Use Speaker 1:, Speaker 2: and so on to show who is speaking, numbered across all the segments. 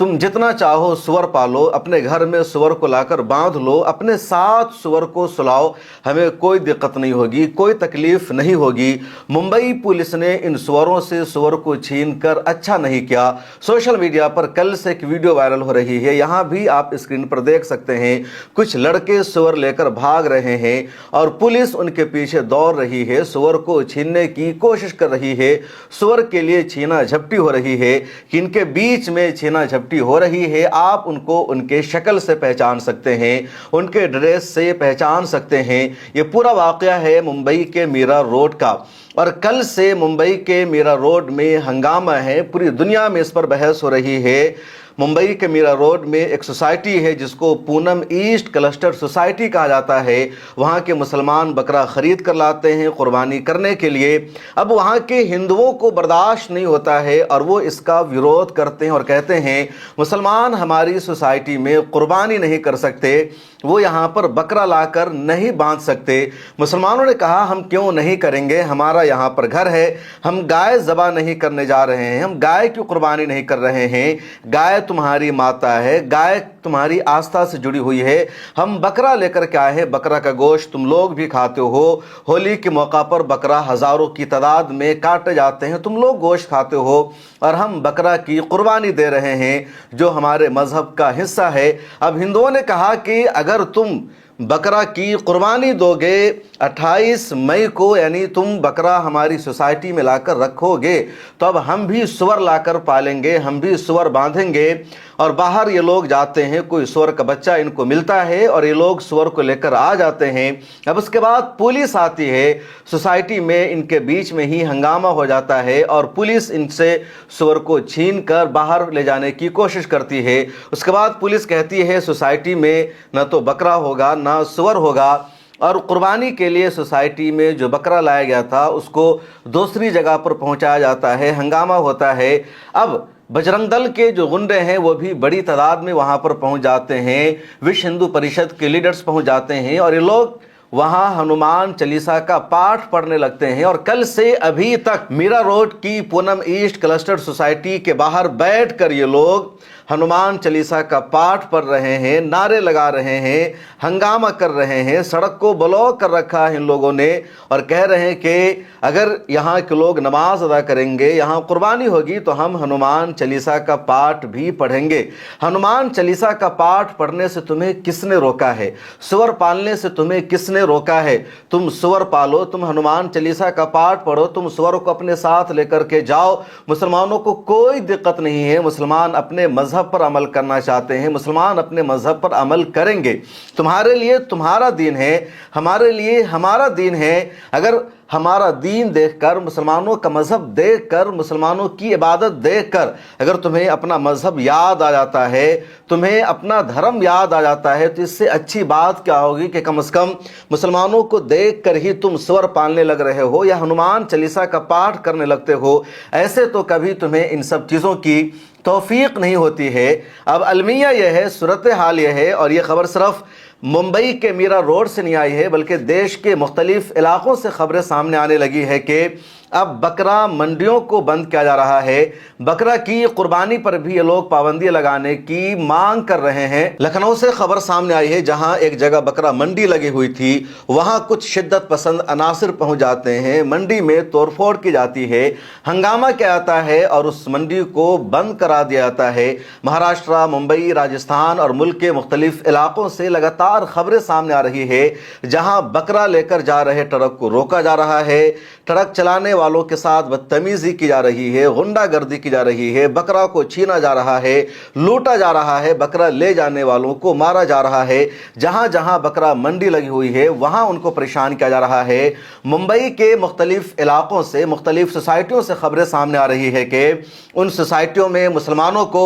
Speaker 1: तुम जितना चाहो सुअर पालो, अपने घर में सुअर को लाकर बांध लो, अपने साथ सुअर को सुलाओ, हमें कोई दिक्कत नहीं होगी, कोई तकलीफ नहीं होगी। मुंबई पुलिस ने इन सुअरों से सुअर को छीनकर अच्छा नहीं किया। सोशल मीडिया पर कल से एक वीडियो वायरल हो रही है, यहाँ भी आप स्क्रीन पर देख सकते हैं। कुछ लड़के सुअर लेकर भाग रहे हैं और पुलिस उनके पीछे दौड़ रही है, सुअर को छीनने की कोशिश कर रही है। सुअर के लिए छीना झपटी हो रही है कि इनके बीच में छीना झपटी हो रही है। आप उनको उनके शक्ल से पहचान सकते हैं, उनके ड्रेस से पहचान सकते हैं। ये पूरा वाकया है मुंबई के मीरा रोड का और कल से मुंबई के मीरा रोड में हंगामा है। पूरी दुनिया में इस पर बहस हो रही है। मुंबई के मीरा रोड में एक सोसाइटी है जिसको पूनम ईस्ट क्लस्टर सोसाइटी कहा जाता है। वहाँ के मुसलमान बकरा खरीद कर लाते हैं कुर्बानी करने के लिए। अब वहाँ के हिंदुओं को बर्दाश्त नहीं होता है और वो इसका विरोध करते हैं और कहते हैं मुसलमान हमारी सोसाइटी में कुर्बानी नहीं कर सकते, वो यहाँ पर बकरा लाकर नहीं बांध सकते। मुसलमानों ने कहा हम क्यों नहीं करेंगे, हमारा यहाँ पर घर है, हम गाय ज़बा नहीं करने जा रहे हैं, हम गाय की कुर्बानी नहीं कर रहे हैं। गाय तुम्हारी माता है, गाय तुम्हारी आस्था से जुड़ी हुई है। हम बकरा लेकर के आए हैं, बकरा का गोश्त तुम लोग भी खाते हो। होली के मौका पर बकरा हज़ारों की तादाद में काटे जाते हैं, तुम लोग गोश्त खाते हो और हम बकरा की कुर्बानी दे रहे हैं जो हमारे मज़हब का हिस्सा है। अब हिंदुओं ने कहा कि अगर तुम बकरा की कुर्बानी दोगे 28 मई को, यानी तुम बकरा हमारी सोसाइटी में लाकर रखोगे, तो अब हम भी सुअर लाकर पालेंगे, हम भी सुअर बांधेंगे। और बाहर ये लोग जाते हैं, कोई सुअर का बच्चा इनको मिलता है और ये लोग सुअर को लेकर आ जाते हैं। अब उसके बाद पुलिस आती है, सोसाइटी में इनके बीच में ही हंगामा हो जाता है और पुलिस इनसे सुअर को छीन कर बाहर ले जाने की कोशिश करती है। उसके बाद पुलिस कहती है सोसाइटी में न तो बकरा होगा ना सुअर होगा, और कुर्बानी के लिए सोसाइटी में जो बकरा लाया गया था उसको दूसरी जगह पर पहुंचाया जाता है। हंगामा होता है। अब बजरंग दल के जो गुंडे हैं वो भी बड़ी तादाद में वहां पर पहुंच जाते हैं, विश्व हिंदू परिषद के लीडर्स पहुंच जाते हैं और ये लोग वहां हनुमान चालीसा का पाठ पढ़ने लगते हैं। और कल से अभी तक मीरा रोड की पूनम ईस्ट क्लस्टर सोसाइटी के बाहर बैठकर ये लोग हनुमान चालीसा का पाठ पढ़ रहे हैं, नारे लगा रहे हैं, हंगामा कर रहे हैं। सड़क को ब्लॉक कर रखा है इन लोगों ने और कह रहे हैं कि अगर यहाँ के लोग नमाज अदा करेंगे, यहाँ कुर्बानी होगी, तो हम हनुमान चालीसा का पाठ भी पढ़ेंगे। हनुमान चालीसा का पाठ पढ़ने से तुम्हें किसने रोका है? सुअर पालने से तुम्हें किसने रोका है? तुम सुअर पालो, तुम हनुमान चालीसा का पाठ पढ़ो, तुम सुअर को अपने साथ लेकर के जाओ। मुसलमानों को कोई दिक्कत नहीं है, मुसलमान अपने मजहब पर अमल करना चाहते हैं, मुसलमान अपने मजहब पर अमल करेंगे। तुम्हारे लिए तुम्हारा दीन है, हमारे लिए हमारा दीन है। अगर हमारा दीन देखकर, मुसलमानों का मजहब देखकर, मुसलमानों की इबादत देखकर अगर तुम्हें अपना मजहब याद आ जाता है, तुम्हें अपना धर्म याद आ जाता है, तो इससे अच्छी बात क्या होगी कि कम से कम मुसलमानों को देखकर ही तुम सुअर पालने लग रहे हो या हनुमान चालीसा का पाठ करने लगते हो। ऐसे तो कभी तुम्हें इन सब चीज़ों की तौफीक नहीं होती है। अब अलमिया यह है, सूरत हाल यह है, और ये खबर सिर्फ मुंबई के मीरा रोड से नहीं आई है बल्कि देश के मुख्तलिफ इलाकों से खबरें सामने आने लगी है कि अब बकरा मंडियों को बंद किया जा रहा है। बकरा की कुर्बानी पर भी ये लोग पाबंदी लगाने की मांग कर रहे हैं। लखनऊ से खबर सामने आई है, जहां एक जगह बकरा मंडी लगी हुई थी, वहां कुछ शिद्दत पसंद अनासिर पहुंच जाते हैं, मंडी में तोड़फोड़ की जाती है, हंगामा किया जाता है और उस मंडी को बंद करा दिया जाता है। महाराष्ट्र, मुंबई, राजस्थान और मुल्क के मुख्तलिफ इलाकों से लगातार खबरें सामने आ रही है, जहां बकरा लेकर जा रहे ट्रक को रोका जा रहा है, ट्रक चलाने वालों के साथ बदतमीजी की जा रही है, गुंडागर्दी की जा रही है, बकरा को छीना जा रहा है, लूटा जा रहा है, बकरा ले जाने वालों को मारा जा रहा है। जहां जहां बकरा मंडी लगी हुई है वहां उनको परेशान किया जा रहा है। मुंबई के मुख्तलिफ इलाकों से, मुख्तलिफ सोसाइटियों से खबरें सामने आ रही है कि उन सोसाइटियों में मुसलमानों को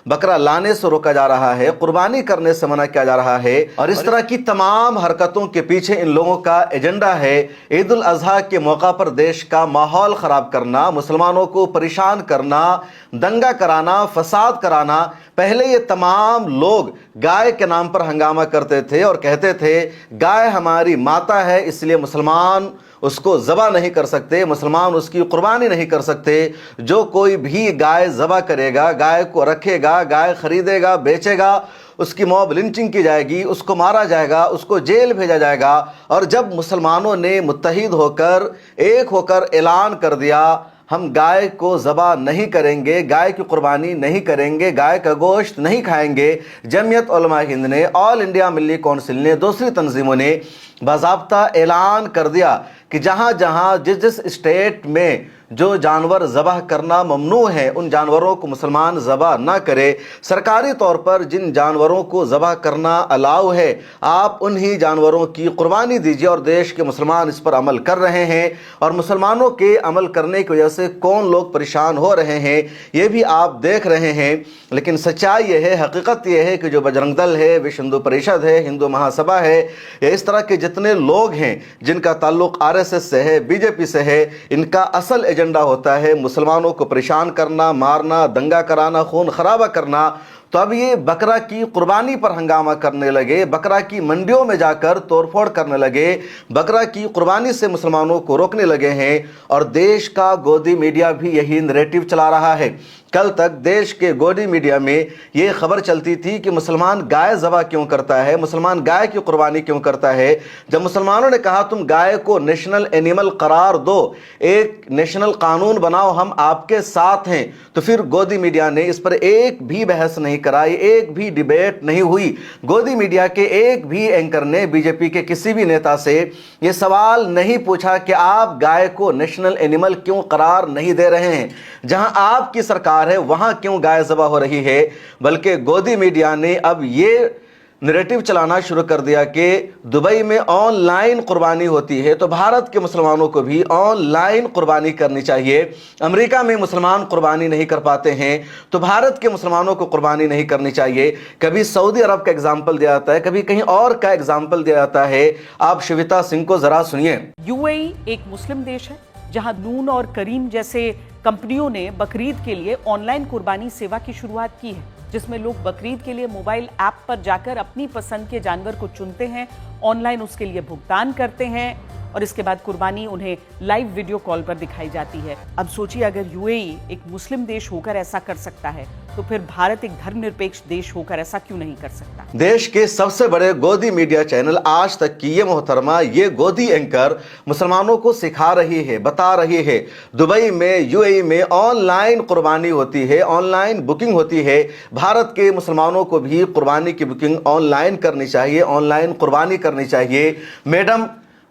Speaker 1: बकरा लाने से रोका जा रहा है, कुर्बानी करने से मना किया जा रहा है। और इस तरह की तमाम हरकतों के पीछे इन लोगों का एजेंडा है ईद उल अजहा के मौका पर देश का माहौल खराब करना, मुसलमानों को परेशान करना, दंगा कराना, फसाद कराना। पहले ये तमाम लोग गाय के नाम पर हंगामा करते थे और कहते थे गाय हमारी माता है, इसलिए मुसलमान اس کو ذبح نہیں کر سکتے، مسلمان اس کی قربانی نہیں کر سکتے۔ جو کوئی بھی گائے ذبح کرے گا، گائے کو رکھے گا، گائے خریدے گا، بیچے گا، اس کی موب لنچنگ کی جائے گی، اس کو مارا جائے گا، اس کو جیل بھیجا جائے گا۔ اور جب مسلمانوں نے متحد ہو کر ایک ہو کر اعلان کر دیا ہم گائے کو ذبح نہیں کریں گے، گائے کی قربانی نہیں کریں گے، گائے کا گوشت نہیں کھائیں گے، جمعیت علماء ہند نے، آل انڈیا ملی کونسل نے، دوسری تنظیموں نے باضابطہ اعلان کر دیا کہ جہاں جہاں جس جس اسٹیٹ میں جو جانور ذبح کرنا ممنوع ہے ان جانوروں کو مسلمان ذبح نہ کرے۔ سرکاری طور پر جن جانوروں کو ذبح کرنا الاؤ ہے آپ انہی جانوروں کی قربانی دیجیے، اور دیش کے مسلمان اس پر عمل کر رہے ہیں، اور مسلمانوں کے عمل کرنے کی وجہ سے کون لوگ پریشان ہو رہے ہیں یہ بھی آپ دیکھ رہے ہیں۔ لیکن سچائی یہ ہے، حقیقت یہ ہے کہ جو بجرنگ دل ہے، وشو ہندو پریشد ہے، ہندو مہا سبھا ہے، یا اس طرح کے جتنے لوگ ہیں جن کا تعلق RSS سے ہے، BJP سے ہے، ان کا اصل ایجنڈا ہوتا ہے مسلمانوں کو پریشان کرنا، مارنا، دنگا کرانا، خون خرابہ کرنا۔ تو اب یہ بکرا کی قربانی پر ہنگامہ کرنے لگے، بکرا کی منڈیوں میں جا کر توڑ پھوڑ کرنے لگے، بکرا کی قربانی سے مسلمانوں کو روکنے لگے ہیں، اور دیش کا گودی میڈیا بھی یہی نریٹو چلا رہا ہے۔ کل تک دیش کے گودی میڈیا میں یہ خبر چلتی تھی کہ مسلمان گائے ذبح کیوں کرتا ہے، مسلمان گائے کی قربانی کیوں کرتا ہے۔ جب مسلمانوں نے کہا تم گائے کو نیشنل اینیمل قرار دو، ایک نیشنل قانون بناؤ، ہم آپ کے ساتھ ہیں، تو پھر گودی میڈیا نے اس پر ایک بھی بحث نہیں کرائی، ایک بھی ڈیبیٹ نہیں ہوئی۔ گودی میڈیا کے ایک بھی اینکر نے BJP کے کسی بھی نیتا سے یہ سوال نہیں پوچھا کہ آپ گائے کو نیشنل اینیمل کیوں قرار نہیں دے رہے ہیں، جہاں آپ کی سرکار ہے وہاں کیوں گائے ذبح ہو رہی ہے۔ بلکہ گودی میڈیا نے اب یہ نریٹو چلانا شروع کر دیا کہ دبئی میں آن لائن قربانی ہوتی ہے تو بھارت کے مسلمانوں کو بھی آن لائن قربانی کرنی چاہیے۔ امریکہ میں مسلمان قربانی نہیں کر پاتے ہیں تو بھارت کے مسلمانوں کو قربانی نہیں کرنی چاہیے۔ کبھی سعودی عرب کا اگزامپل دیا جاتا ہے، کبھی کہیں اور کا اگزامپل دیا جاتا ہے۔ آپ شویتا سنگھ کو ذرا سنیے۔
Speaker 2: UAE ایک مسلم دیش ہے جہاں نون اور کریم جیسے کمپنیوں نے بقرعید کے لیے آن لائن قربانی سیوا کی شروعات کی ہے، جس میں لوگ بقرعید کے لیے موبائل ایپ پر جا کر اپنی پسند کے جانور کو چنتے ہیں، آن لائن اس کے لیے بھگتان کرتے ہیں، اور اس کے بعد قربانی انہیں لائیو ویڈیو کال پر دکھائی جاتی ہے۔ اب سوچیے اگر UAE ایک مسلم دیش ہو کر ایسا کر سکتا ہے تو پھر بھارت ایک دھرم نرپیکش دیش ہو کر ایسا کیوں نہیں کر سکتا؟
Speaker 1: دیش کے سب سے بڑے گودی میڈیا چینل آج تک کی یہ محترمہ، یہ گودی اینکر مسلمانوں کو سکھا رہی ہے، بتا رہی ہے دبئی میں، UAE میں آن لائن قربانی ہوتی ہے، آن لائن بکنگ ہوتی ہے، بھارت کے مسلمانوں کو بھی قربانی کی بکنگ آن لائن کرنی چاہیے، آن لائن قربانی کرنی چاہیے۔ میڈم،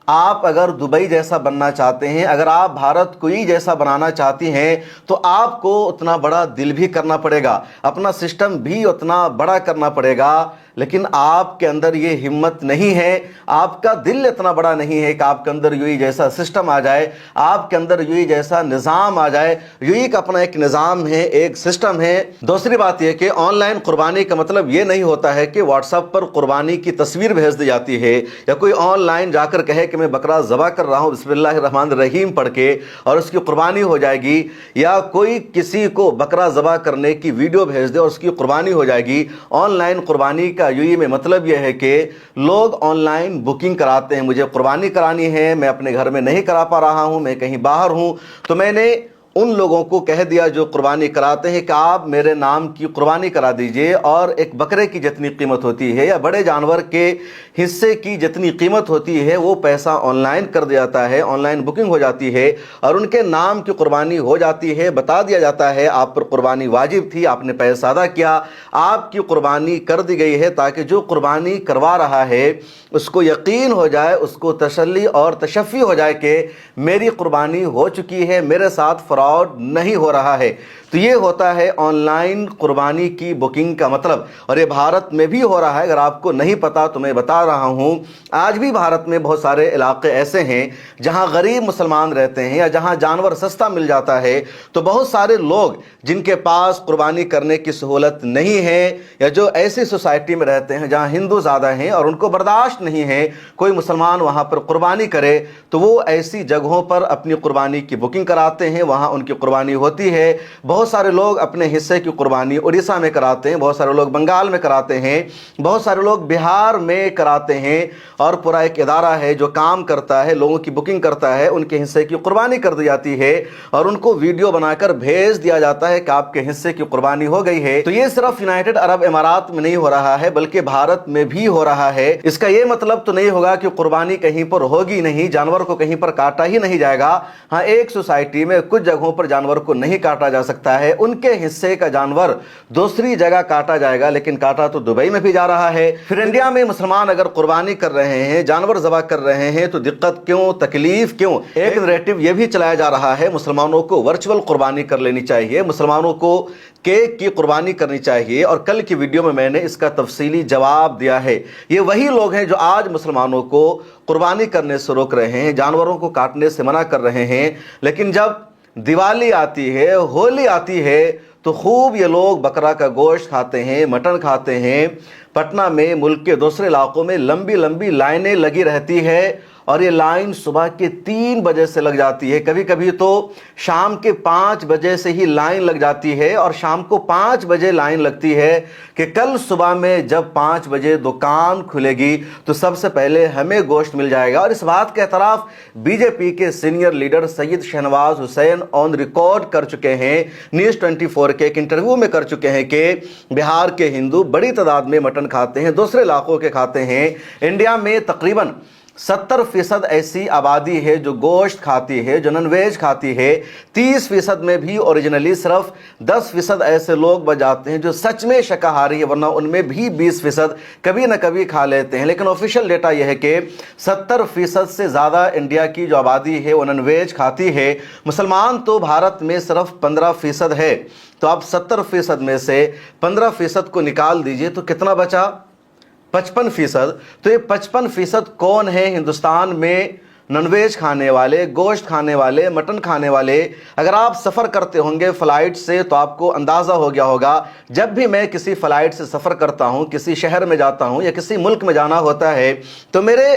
Speaker 1: آپ اگر دبئی جیسا بننا چاہتے ہیں، اگر آپ بھارت کو ہی جیسا بنانا چاہتی ہیں تو آپ کو اتنا بڑا دل بھی کرنا پڑے گا، اپنا سسٹم بھی اتنا بڑا کرنا پڑے گا، لیکن آپ کے اندر یہ ہمت نہیں ہے، آپ کا دل اتنا بڑا نہیں ہے کہ آپ کے اندر UAE جیسا سسٹم آ جائے، آپ کے اندر UAE جیسا نظام آ جائے۔ UAE کا اپنا ایک نظام ہے، ایک سسٹم ہے۔ دوسری بات یہ کہ آن لائن قربانی کا مطلب یہ نہیں ہوتا ہے کہ واٹس ایپ پر قربانی کی تصویر بھیج دی جاتی ہے، یا کوئی آن لائن جا کر کہے کہ میں بکرا ذبح کر رہا ہوں بسم اللہ الرحمن الرحیم پڑھ کے اور اس کی قربانی ہو جائے گی، یا کوئی کسی کو بکرا ذبح کرنے کی ویڈیو بھیج دے اور اس کی قربانی ہو جائے گی۔ آن لائن قربانی کا UAE میں مطلب یہ ہے کہ لوگ آن لائن بکنگ کراتے ہیں، مجھے قربانی کرانی ہے، میں اپنے گھر میں نہیں کرا پا رہا ہوں، میں کہیں باہر ہوں، تو میں نے ان لوگوں کو کہہ دیا جو قربانی کراتے ہیں کہ آپ میرے نام کی قربانی کرا دیجئے، اور ایک بکرے کی جتنی قیمت ہوتی ہے یا بڑے جانور کے حصے کی جتنی قیمت ہوتی ہے وہ پیسہ آن لائن کر دیا جاتا ہے، آن لائن بکنگ ہو جاتی ہے اور ان کے نام کی قربانی ہو جاتی ہے، بتا دیا جاتا ہے آپ پر قربانی واجب تھی، آپ نے پیسہ ادا کیا، آپ کی قربانی کر دی گئی ہے، تاکہ جو قربانی کروا رہا ہے اس کو یقین ہو جائے، اس کو تسلی اور تشفی ہو جائے کہ میری قربانی ہو چکی ہے، میرے ساتھ فراڈ نہیں ہو رہا ہے۔ تو یہ ہوتا ہے آن لائن قربانی کی بکنگ کا مطلب، اور یہ بھارت میں بھی ہو رہا ہے۔ اگر آپ کو نہیں پتا تو میں بتا رہا ہوں، آج بھی بھارت میں بہت سارے علاقے ایسے ہیں جہاں غریب مسلمان رہتے ہیں یا جہاں جانور سستا مل جاتا ہے، تو بہت سارے لوگ جن کے پاس قربانی کرنے کی سہولت نہیں ہے، یا جو ایسی سوسائٹی میں رہتے ہیں جہاں ہندو زیادہ ہیں اور ان کو برداشت نہیں ہے کوئی مسلمان وہاں پر قربانی کرے، تو وہ ایسی جگہوں پر اپنی قربانی کی بکنگ کراتے ہیں، وہاں ان کی قربانی ہوتی ہے۔ بہت बहुत सारे लोग अपने हिस्से की कुर्बानी उड़ीसा में कराते हैं, बहुत सारे लोग बंगाल में कराते हैं, बहुत सारे लोग बिहार में कराते हैं, और पूरा एक इदारा है जो काम करता है, लोगों की बुकिंग करता है, उनके हिस्से की कुर्बानी कर दी जाती है और उनको वीडियो बनाकर भेज दिया जाता है कि आपके हिस्से की कुर्बानी हो गई है। तो ये सिर्फ यूनाइटेड अरब इमारात में नहीं हो रहा है बल्कि भारत में भी हो रहा है। इसका ये मतलब तो नहीं होगा कि कुर्बानी कहीं पर होगी नहीं, जानवर को कहीं पर काटा ही नहीं जाएगा। हाँ, एक सोसाइटी में कुछ जगहों पर जानवर को नहीं काटा जा सकता है, उनके हिस्से का जानवर दूसरी जगह काटा जाएगा, लेकिन काटा तो दुबई में भी जा रहा है। फिर इंडिया में मुसलमान अगर कुर्बानी कर रहे हैं, जानवर ज़बह कर रहे हैं, तो दिक्कत क्यों, तकलीफ क्यों? एक नैरेटिव ये भी चलाया जा रहा है मुसलमानों को वर्चुअल कुर्बानी कर लेनी चाहिए, मुसलमानों को केक की कुर्बानी करनी चाहिए, और कल की वीडियो में मैंने इसका तफसीली जवाब दिया है। ये वही लोग हैं जो आज मुसलमानों को कुर्बानी करने से रोक रहे हैं, जानवरों को काटने से मना कर रहे हैं, लेकिन जब दिवाली आती है, होली आती है, तो खूब ये लोग बकरा का गोश्त खाते हैं, मटन खाते हैं। पटना में, मुल्क के दूसरे इलाकों में लंबी लंबी लाइनें लगी रहती है, और ये लाइन सुबह के 3 बजे से लग जाती है, कभी कभी तो शाम के 5 बजे से ही लाइन लग जाती है, और शाम को 5 बजे लाइन लगती है कि कल सुबह में जब 5 बजे दुकान खुलेगी तो सबसे पहले हमें गोश्त मिल जाएगा। और इस बात के एतराफ़ बीजेपी के senior leader Syed Shahnawaz Hussain on record कर चुके हैं, न्यूज़ 24 के एक इंटरव्यू में कर चुके हैं कि बिहार के हिंदू बड़ी तादाद में मटन खाते हैं, दूसरे इलाकों के खाते हैं। इंडिया में तकरीबन 70% ऐसी आबादी है जो गोश्त खाती है, जो नॉनवेज खाती है। 30% में भी ओरिजिनली सिर्फ 10% ऐसे लोग बच जाते हैं जो सच में शाकाहारी है, वरना उनमें भी 20% कभी ना कभी खा लेते हैं। लेकिन ऑफिशियल डेटा यह है कि 70% से ज़्यादा इंडिया की जो आबादी है वो नॉनवेज खाती है। मुसलमान तो भारत में सिर्फ 15% है, तो आप 70% में से 15% को निकाल दीजिए तो कितना बचा? 55%। तो ये 55% कौन है हिंदुस्तान में नॉनवेज खाने वाले, गोश्त खाने वाले, मटन खाने वाले? अगर आप सफ़र करते होंगे फ़्लाइट से तो आपको अंदाज़ा हो गया होगा, जब भी मैं किसी फ़्लाइट से सफ़र करता हूँ, किसी शहर में जाता हूँ या किसी मुल्क में जाना होता है, तो मेरे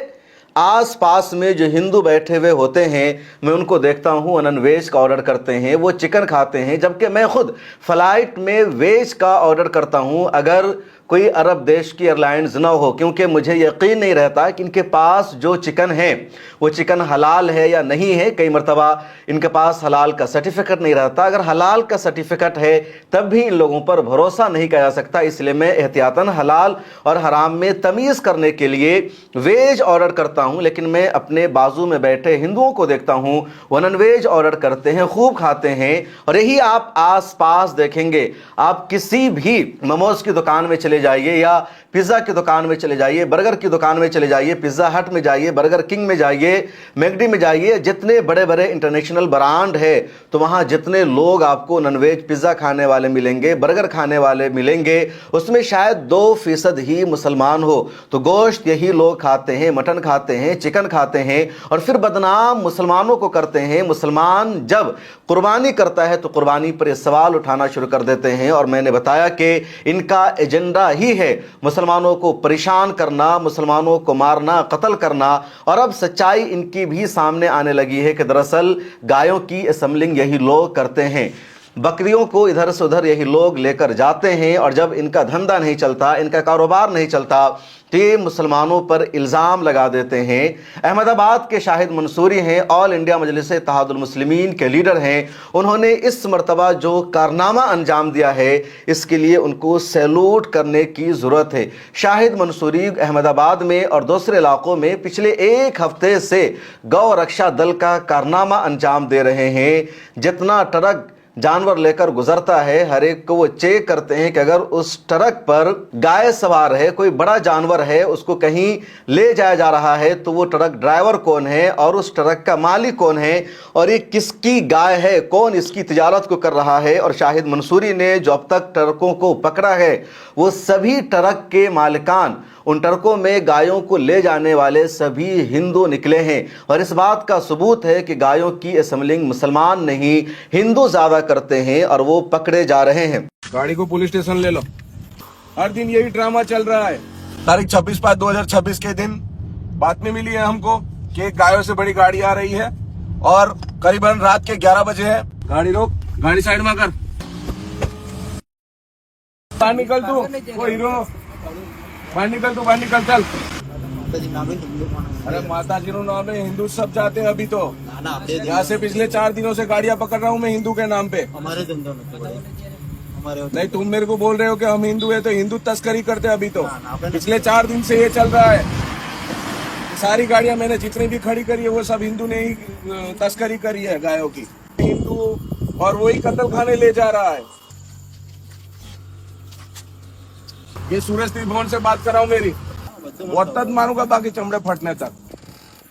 Speaker 1: आस पास में जो हिंदू बैठे हुए होते हैं मैं उनको देखता हूँ, वो नॉनवेज का ऑर्डर करते हैं, वो चिकन खाते हैं, जबकि मैं खुद फ़्लाइट में वेज का ऑर्डर करता हूँ अगर कोई अरब देश की एयरलाइंस ना हो, क्योंकि मुझे यकीन नहीं रहता कि इनके पास जो चिकन है वो चिकन हलाल है या नहीं है। कई मरतबा इनके पास हलाल का सर्टिफिकेट नहीं रहता, अगर हलाल का सर्टिफिकेट है तब भी इन लोगों पर भरोसा नहीं किया जा सकता। इसलिए मैं एहतियातन हलाल और हराम में तमीज़ करने के लिए वेज ऑर्डर करता हूँ, लेकिन मैं अपने बाजू में बैठे हिंदुओं को देखता हूँ वो नॉनवेज ऑर्डर करते हैं, खूब खाते हैं। और यही आप आस पास देखेंगे, आप किसी भी मोमोज की दुकान में चले जाइए या पिज़्ज़ा की दुकान में चले जाइए, बर्गर की दुकान में चले जाइए, पिज़्ज़ा हट में जाइए, बर्गर किंग में जाइए, मैकडी में जाइए, जितने बड़े बड़े इंटरनेशनल ब्रांड है, तो वहाँ जितने लोग आपको नॉनवेज पिज़्ज़ा खाने वाले मिलेंगे, बर्गर खाने वाले मिलेंगे, उसमें शायद 2% ही मुसलमान हो। तो गोश्त यही लोग खाते हैं, मटन खाते हैं, चिकन खाते हैं, और फिर बदनाम मुसलमानों को करते हैं। मुसलमान जब कुर्बानी करता है तो कुर्बानी पर सवाल उठाना शुरू कर देते हैं, और मैंने बताया कि इनका एजेंडा ही है मुसलमानों को परेशान करना, मुसलमानों को मारना, कत्ल करना। और अब सच्चाई इनकी भी सामने आने लगी है कि दरअसल गायों की असेंबलिंग यही लोग करते हैं, बकरियों को इधर से उधर यही लोग लेकर जाते हैं, और जब इनका धंधा नहीं चलता, इनका कारोबार नहीं चलता, तो ये मुसलमानों पर इल्ज़ाम लगा देते हैं। अहमदाबाद के शाहिद मंसूरी हैं, ऑल इंडिया मजलिस इत्तेहादुल मुस्लिमीन के लीडर हैं। उन्होंने इस मरतबा जो कारनामा अंजाम दिया है इसके लिए उनको सैल्यूट करने की ज़रूरत है। शाहिद मंसूरी अहमदाबाद में और दूसरे इलाकों में पिछले 1 हफ्ते से गौ रक्षा दल का कारनामा अंजाम दे रहे हैं। जितना ट्रक जानवर लेकर गुजरता है, हर एक को वो चेक करते हैं कि अगर उस ट्रक पर गाय सवार है, कोई बड़ा जानवर है, उसको कहीं ले जाया जा रहा है, तो वो ट्रक ड्राइवर कौन है और उस ट्रक का मालिक कौन है और ये किसकी गाय है, कौन इसकी तिजारत को कर रहा है। और शाहिद मंसूरी ने जो अब तक ट्रकों को पकड़ा है वो सभी ट्रक के मालिकान, उन ट्रकों में गायों को ले जाने वाले सभी हिंदू निकले हैं। और इस बात का सबूत है कि गायों की असेंबलिंग मुसलमान नहीं हिंदू ज़्यादा करते हैं और वो पकड़े जा रहे हैं।
Speaker 3: गाड़ी को पुलिस स्टेशन ले लो। हर दिन यही ड्रामा चल रहा है। तारीख 26/5/2026 के दिन बातमी मिली है हमको कि एक गायों से बड़ी गाड़ी आ रही है और करीबन रात के 11 बजे है। गाड़ी रोक, गाड़ी साइड में कर। बाहर निकल तू, वो हीरो, बाहर निकल तू, बाहर निकल चल। अरे माता जी नो नाम है, हिंदू सब जाते हैं अभी तो। यहाँ से पिछले 4 दिनों से गाड़ियाँ पकड़ रहा हूँ मैं हिंदू के नाम पे।
Speaker 4: हमारे धंधों में तो बड़े हमारे
Speaker 3: नहीं, तुम मेरे को बोल रहे हो कि हम हिंदू है, तो हिंदू तस्करी करते हैं अभी तो। पिछले 4 दिन से ये चल रहा है। सारी गाड़ियां मैंने जितनी भी खड़ी करी है वो सब हिंदू ने ही तस्करी करी है गायों की। हिंदू और वही कत्ल खाने ले जा रहा है। ये सूरज त्रिभुवन से बात कर रहा हूँ मेरी, वक्त मारूंगा बाकी चमड़े फटने तक।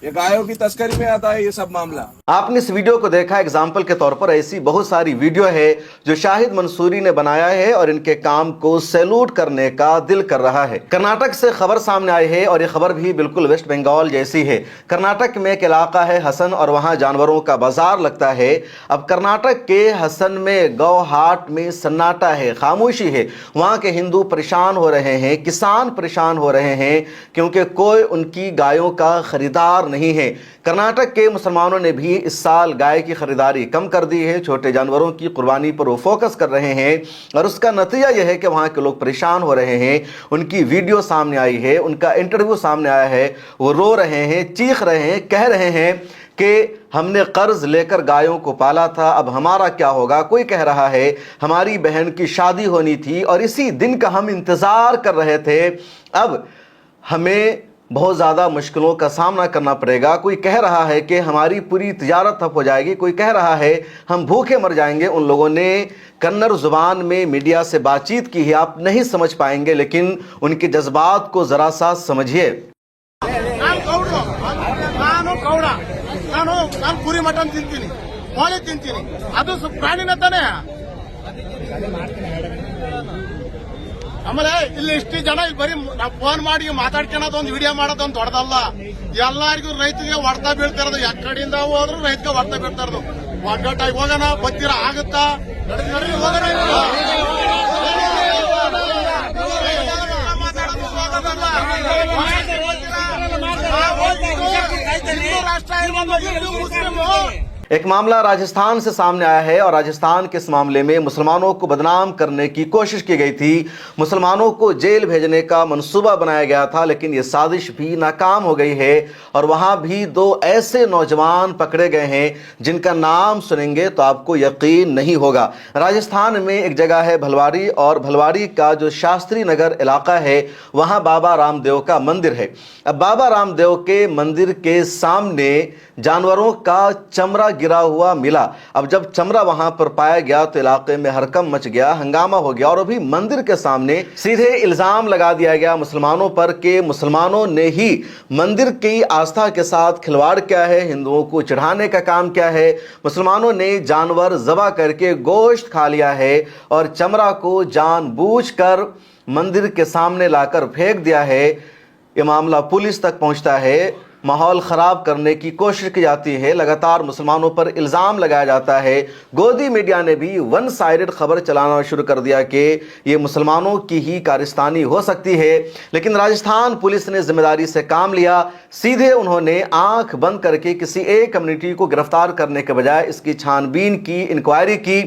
Speaker 3: ये गायों की तस्करी में आता है ये सब मामला।
Speaker 1: आपने इस वीडियो को देखा, एग्जाम्पल के तौर पर ऐसी बहुत सारी वीडियो है जो शाहिद मंसूरी ने बनाया है और इनके काम को सैल्यूट करने का दिल कर रहा है। कर्नाटक से खबर सामने आई है और ये खबर भी बिल्कुल वेस्ट बंगाल जैसी है। कर्नाटक में एक इलाका है हसन और वहां जानवरों का बाजार लगता है। अब कर्नाटक के हसन में गौ हाट में सन्नाटा है, खामोशी है। वहां के हिंदू परेशान हो रहे हैं, किसान परेशान हो रहे हैं क्योंकि कोई उनकी गायों का खरीदार नहीं है। कर्नाटक के मुसलमानों ने भी इस साल गाय की खरीदारी कम कर दी है। छोटे जानवरों की कुर्बानी पर वो फोकस कर रहे हैं और उसका नतीजा यह है कि वहां के लोग परेशान हो रहे हैं। उनकी वीडियो सामने आई है, उनका इंटरव्यू सामने आया है, वो रो रहे हैं, चीख रहे हैं, कह रहे हैं कि हमने कर्ज लेकर गायों को पाला था, अब हमारा क्या होगा। कोई कह रहा है हमारी बहन की शादी होनी थी और इसी दिन का हम इंतजार कर रहे थे, अब हमें बहुत ज़्यादा मुश्किलों का सामना करना पड़ेगा। कोई कह रहा है कि हमारी पूरी तिजारत ठप हो जाएगी, कोई कह रहा है हम भूखे मर जाएंगे। उन लोगों ने कन्नड़ जुबान में मीडिया से बातचीत की है, आप नहीं समझ पाएंगे, लेकिन उनके जज्बात को ज़रा सा समझिए।
Speaker 5: ನಾನು ಕುರಿ ಮಟನ್ ತಿಂತೀನಿ, ಕೋಳಿ ತಿಂತೀನಿ, ಅದು ಪ್ರಾಣಿನ ತಾನೆ. ಆಮೇಲೆ ಇಲ್ಲಿ ಇಷ್ಟು ಜನ ಇಲ್ಲಿ ಬರೀ ನಾವು ಫೋನ್ ಮಾಡಿ ಮಾತಾಡ್ಕೊಳ್ಳೋದು ಒಂದು ವಿಡಿಯೋ ಮಾಡೋದು ಒಂದು ದೊಡ್ಡದಲ್ಲ. ಎಲ್ಲರಿಗೂ ರೈತರಿಗೆ ಹೊಡ್ತಾ ಬೀಳ್ತಿರೋದು, ಎಕ್ಕಡಿಂದ ಹೋದ್ರು ರೈತಗೆ ಹೊಡ್ತಾ ಬೀಳ್ತಿರೋದು. ಒಗ್ಗಟ್ಟಾಗಿ ಹೋಗೋಣ, ಬತ್ತೀರ ಆಗುತ್ತಾ, ರಾಷ್ಟ್ರ ಇರ್ಬೋದು, ಹಿಂದೂ ಮುಸ್ಲಿಂ.
Speaker 1: एक मामला राजस्थान से सामने आया है और राजस्थान के इस मामले में मुसलमानों को बदनाम करने की कोशिश की गई थी। मुसलमानों को जेल भेजने का मंसूबा बनाया गया था, लेकिन ये साजिश भी नाकाम हो गई है और वहाँ भी 2 ऐसे नौजवान पकड़े गए हैं जिनका नाम सुनेंगे तो आपको यकीन नहीं होगा। राजस्थान में एक जगह है भलवारी और भलवारी का जो शास्त्री नगर इलाका है वहाँ बाबा रामदेव का मंदिर है। अब बाबा रामदेव के मंदिर के सामने जानवरों का चमड़ा गिरा हुआ मिला। अब जब चमड़ा वहां पर पाया गया तो इलाके में हड़कंप मच गया, हंगामा हो गया और अभी मंदिर के सामने सीधे इल्जाम लगा दिया गया मुसलमानों पर कि मुसलमानों ने ही मंदिर की आस्था के साथ खिलवाड़ किया है, हिंदुओं को चढ़ाने का काम किया है। मुसलमानों ने जानवर ज़बह करके गोश्त खा लिया है और चमड़ा को जानबूझकर मंदिर के सामने लाकर फेंक दिया है। ये मामला पुलिस तक पहुंचता है, माहौल ख़राब करने की कोशिश की जाती है, लगातार मुसलमानों पर इल्ज़ाम लगाया जाता है। गोदी मीडिया ने भी वन साइडेड खबर चलाना शुरू कर दिया कि ये मुसलमानों की ही कारस्तानी हो सकती है, लेकिन राजस्थान पुलिस ने जिम्मेदारी से काम लिया। सीधे उन्होंने आंख बंद करके किसी एक कम्युनिटी को गिरफ्तार करने के बजाय इसकी छानबीन की, इंक्वायरी की।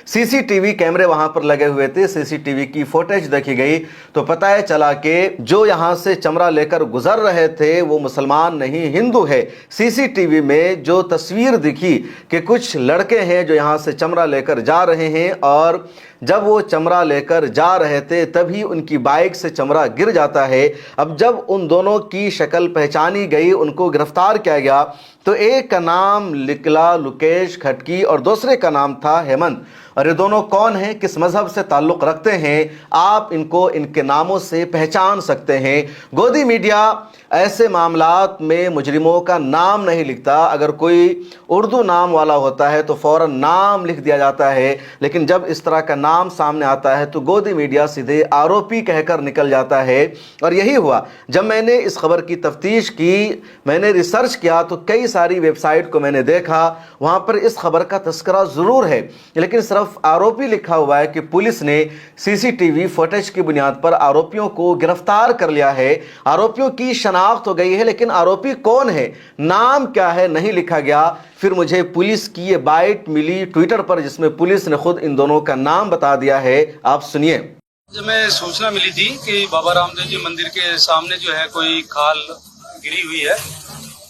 Speaker 1: सीसीटीवी कैमरे वहां पर लगे हुए थे, सीसीटीवी की फुटेज देखी गई तो पता चला कि जो यहां से चमड़ा लेकर गुजर रहे थे वो मुसलमान नहीं, हिंदू है। सीसीटीवी में जो तस्वीर दिखी कि कुछ लड़के हैं जो यहां से चमड़ा लेकर जा रहे हैं और जब वो चमड़ा लेकर जा रहे थे तभी उनकी बाइक से चमड़ा गिर जाता है। अब जब उन दोनों की शक्ल पहचानी गई, उनको गिरफ्तार किया गया तो एक का नाम निकला लुकेश खटकी और दूसरे का नाम था हेमंत। और ये दोनों कौन हैं, किस मजहब से ताल्लुक़ रखते हैं, आप इनको इनके नामों से पहचान सकते हैं। गोदी मीडिया ऐसे मामलात में मुजरिमों का नाम नहीं लिखता। अगर कोई उर्दू नाम वाला होता है तो फ़ौरन नाम लिख दिया जाता है, लेकिन जब इस तरह का नाम सामने आता है तो गोदी मीडिया सीधे आरोपी कहकर निकल जाता है। और यही हुआ। जब मैंने इस खबर की तफ्तीश की, मैंने रिसर्च किया तो कई सारी वेबसाइट को मैंने देखा, वहाँ पर इस खबर का तस्करा ज़रूर है, लेकिन सिर्फ आरोपी लिखा हुआ है कि पुलिस ने सीसीटीवी फुटेज की बुनियाद पर आरोपियों को गिरफ्तार कर लिया है। आरोपियों की शनाख्त हो गई है, लेकिन आरोपी कौन है, नाम क्या है, नहीं लिखा गया। फिर मुझे पुलिस की ये बाइट मिली ट्विटर पर जिसमें पुलिस ने खुद इन दोनों का नाम बता दिया है। आप सुनिए।
Speaker 6: जब मैं सूचना मिली थी कि बाबा रामदेव जी मंदिर के सामने जो है कोई खाल गिरी हुई है,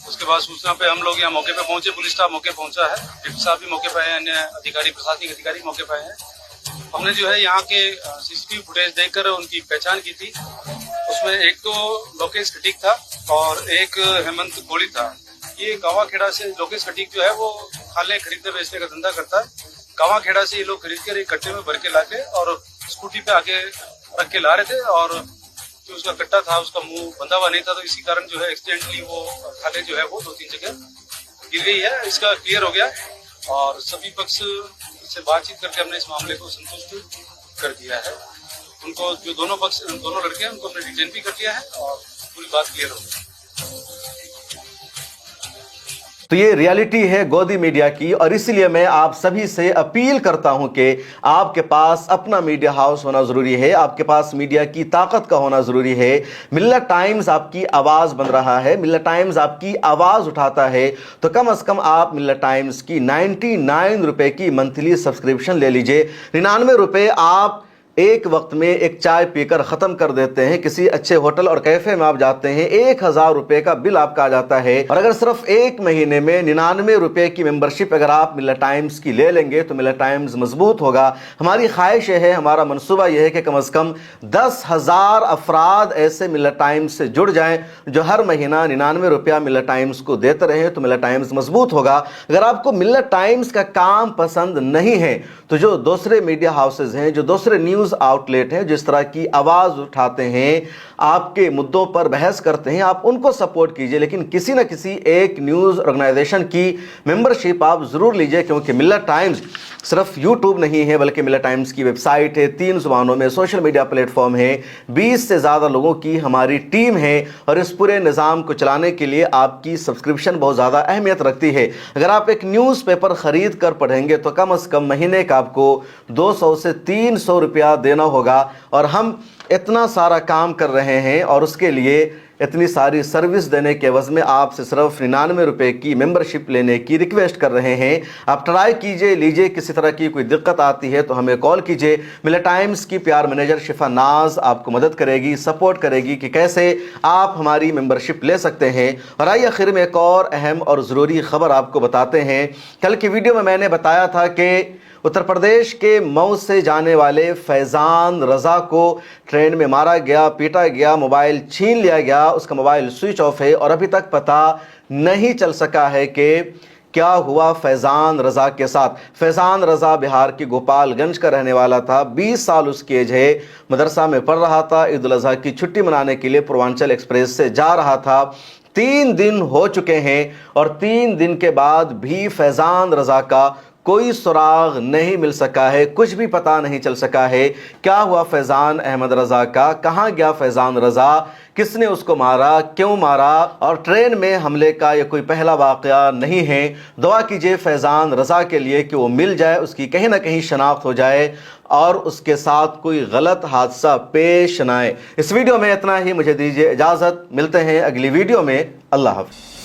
Speaker 6: उसके बाद सूचना पे हम लोग यहाँ मौके पे पहुंचे, पुलिस स्टाफ मौके पहुंचा है, डिप्टी साहब भी मौके पे आए, अन्य अधिकारी प्रशासनिक अधिकारी मौके पे आए हैं। हमने जो है यहाँ के सीसीटीवी फुटेज देखकर उनकी पहचान की थी। उसमें एक तो लोकेश खटीक था और एक हेमंत गोली था। ये गावा खेड़ा से लोकेश खटीक जो है वो खाले खरीदने बेचने का धंधा करता है। गावा खेड़ा से ये लोग खरीद कर एक कट्टे में भर के लाके और स्कूटी पे आगे रख के ला रहे थे, और जो उसका कट्टा था उसका मुंह बंधा हुआ नहीं था, तो इसी कारण जो है एक्सीडेंटली वो खाले जो है वो 2-3 जगह गिर गई है। इसका क्लियर हो गया और सभी पक्ष से बातचीत करके हमने इस मामले को संतुष्ट कर दिया है। उनको जो दोनों लड़के हैं उनको हमने डिटेन भी कर दिया है और पूरी बात क्लियर हो गई।
Speaker 1: तो ये रियलिटी है गोदी मीडिया की, और इसलिए मैं आप सभी से अपील करता हूं कि आपके पास अपना मीडिया हाउस होना ज़रूरी है, आपके पास मीडिया की ताकत का होना ज़रूरी है। मिल्लत टाइम्स आपकी आवाज़ बन रहा है, मिल्लत टाइम्स आपकी आवाज़ उठाता है, तो कम से कम आप मिल्लत टाइम्स की 99 रुपए की मंथली सब्सक्रिप्शन ले लीजिए। 99 रुपये आप एक वक्त में एक चाय पीकर ख़त्म कर देते हैं। किसी अच्छे होटल और कैफ़े में आप जाते हैं, 1000 रुपये का बिल आपका आ जाता है। और अगर सिर्फ एक महीने में 99 रुपये की मेंबरशिप अगर आप मिल्लत टाइम्स की ले लेंगे तो मिल्लत टाइम्स मजबूत होगा। हमारी ख्वाहिश है, हमारा मनसूबा यह है कि कम से कम 10,000 अफराद ऐसे मिल्लत टाइम्स से जुड़ जाएं जो हर महीना 99 रुपया मिल्लत टाइम्स को देते रहें, तो मिल्लत टाइम्स मजबूत होगा। अगर आपको मिल्लत टाइम्स का काम पसंद नहीं है तो जो दूसरे मीडिया हाउसेज हैं, जो दूसरे न्यूज़ आउटलेट हैं, जिस तरह की आवाज़ उठाते हैं, आपके मुद्दों पर बहस करते हैं, आप उनको सपोर्ट कीजिए, लेकिन किसी न किसी एक न्यूज़ ऑर्गेनाइजेशन की मेंबरशिप आप ज़रूर लीजिए, क्योंकि मिल्लत टाइम्स सिर्फ यूट्यूब नहीं है बल्कि मिल्लत टाइम्स की वेबसाइट है, 3 ज़ुबानों में सोशल मीडिया प्लेटफॉर्म है, 20 से ज़्यादा लोगों की हमारी टीम है, और इस पूरे निज़ाम को चलाने के लिए आपकी सब्सक्रिप्शन बहुत ज़्यादा अहमियत रखती है। अगर आप एक न्यूज़पेपर ख़रीद कर पढ़ेंगे तो कम से कम महीने का आपको 200 से 300 रुपया देना होगा, और हम इतना सारा काम कर रहे हैं और उसके लिए इतनी सारी सर्विस देने के एवज़ में आपसे सिर्फ 99 रुपये की मेंबरशिप लेने की रिक्वेस्ट कर रहे हैं। आप ट्राई कीजिए, लीजिए। किसी तरह की कोई दिक्कत आती है तो हमें कॉल कीजिए। मिल्लत टाइम्स की PR मैनेजर शिफा नाज आपको मदद करेगी, सपोर्ट करेगी कि कैसे आप हमारी मेंबरशिप ले सकते हैं। और आइए आखिर में एक और अहम और ज़रूरी ख़बर आपको बताते हैं। कल की वीडियो में मैंने बताया था कि उत्तर प्रदेश के मऊ से जाने वाले फैज़ान रज़ा को ट्रेन में मारा गया, पीटा गया, मोबाइल छीन लिया गया, उसका मोबाइल स्विच ऑफ है और अभी तक पता नहीं चल सका है कि क्या हुआ फैज़ान रज़ा के साथ। फैज़ान रज़ा बिहार के गोपालगंज का रहने वाला था, 20 साल उसकी एज है, मदरसा में पढ़ रहा था, ईद उल अज़हा की छुट्टी मनाने के लिए पूर्वांचल एक्सप्रेस से जा रहा था। 3 दिन हो चुके हैं और 3 दिन के बाद भी फैज़ान रज़ा का कोई सुराग नहीं मिल सका है, कुछ भी पता नहीं चल सका है। क्या हुआ फैज़ान अहमद रज़ा का, कहाँ गया फैज़ान रज़ा, किसने उसको मारा, क्यों मारा, और ट्रेन में हमले का ये कोई पहला वाक़या नहीं है। दुआ कीजिए फैज़ान रज़ा के लिए कि वो मिल जाए, उसकी कहीं ना कहीं शनाख्त हो जाए और उसके साथ कोई गलत हादसा पेश न आए। इस वीडियो में इतना ही, मुझे दीजिए इजाज़त, मिलते हैं अगली वीडियो में। अल्लाह हाफ़िज़।